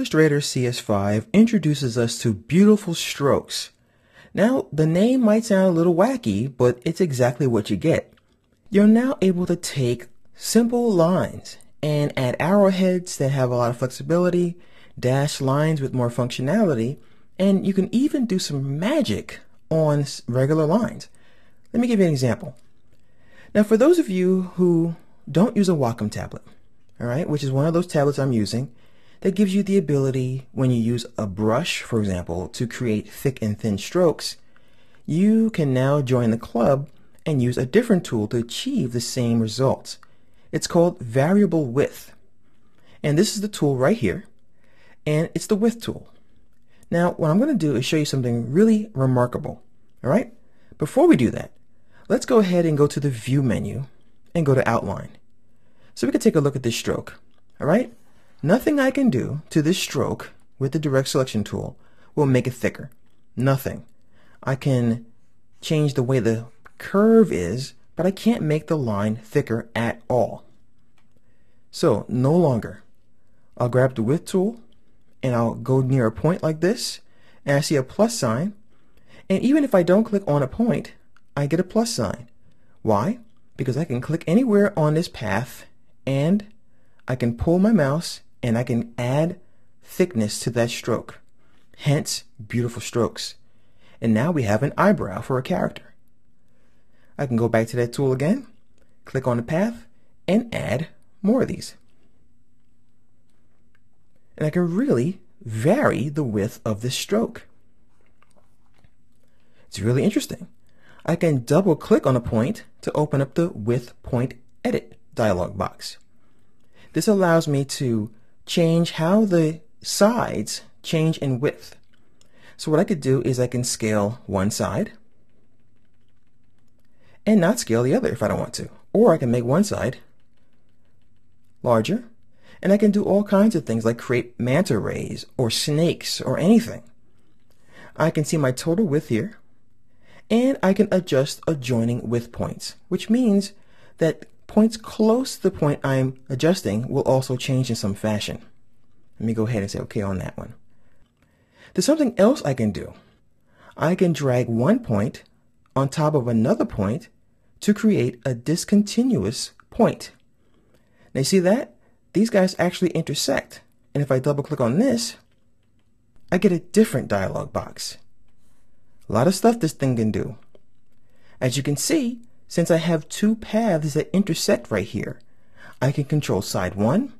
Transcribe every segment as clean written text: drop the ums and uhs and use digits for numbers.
Illustrator CS5 introduces us to beautiful strokes. Now, the name might sound a little wacky, but it's exactly what you get. You're now able to take simple lines and add arrowheads that have a lot of flexibility, dashed lines with more functionality, and you can even do some magic on regular lines. Let me give you an example. Now, for those of you who don't use a Wacom tablet, all right, which is one of those tablets I'm using, that gives you the ability, when you use a brush, for example, to create thick and thin strokes, you can now join the club and use a different tool to achieve the same results. It's called variable width. And this is the tool right here, and it's the width tool. Now, what I'm going to do is show you something really remarkable. All right? Before we do that, let's go ahead and go to the View menu and go to Outline. So we can take a look at this stroke. All right? Nothing I can do to this stroke with the Direct Selection tool will make it thicker. Nothing. I can change the way the curve is, but I can't make the line thicker at all. So no longer. I'll grab the Width tool and I'll go near a point like this, and I see a plus sign, and even if I don't click on a point, I get a plus sign. Why? Because I can click anywhere on this path and I can pull my mouse and I can add thickness to that stroke. Hence, beautiful strokes. And now we have an eyebrow for a character. I can go back to that tool again, click on the path, and add more of these. And I can really vary the width of this stroke. It's really interesting. I can double click on a point to open up the Width Point Edit dialog box. This allows me to change how the sides change in width. So what I could do is I can scale one side and not scale the other if I don't want to. Or I can make one side larger, and I can do all kinds of things like create manta rays or snakes or anything. I can see my total width here, and I can adjust adjoining width points, which means that points close to the point I'm adjusting will also change in some fashion. Let me go ahead and say OK on that one. There's something else I can do. I can drag one point on top of another point to create a discontinuous point. Now you see that? These guys actually intersect. And if I double click on this, I get a different dialog box. A lot of stuff this thing can do. As you can see, since I have two paths that intersect right here, I can control side one.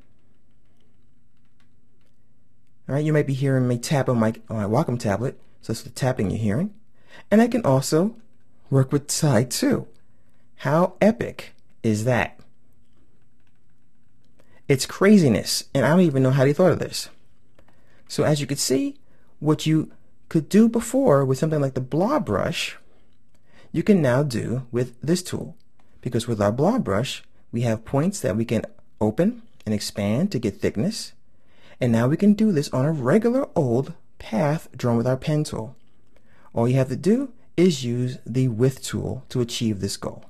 All right, you might be hearing me tap on my Wacom tablet, so that's the tapping you're hearing. And I can also work with side two. How epic is that? It's craziness, and I don't even know how they thought of this. So as you can see, what you could do before with something like the blob brush, you can now do with this tool. Because with our blob brush, we have points that we can open and expand to get thickness. And now we can do this on a regular old path drawn with our pen tool. All you have to do is use the Width tool to achieve this goal.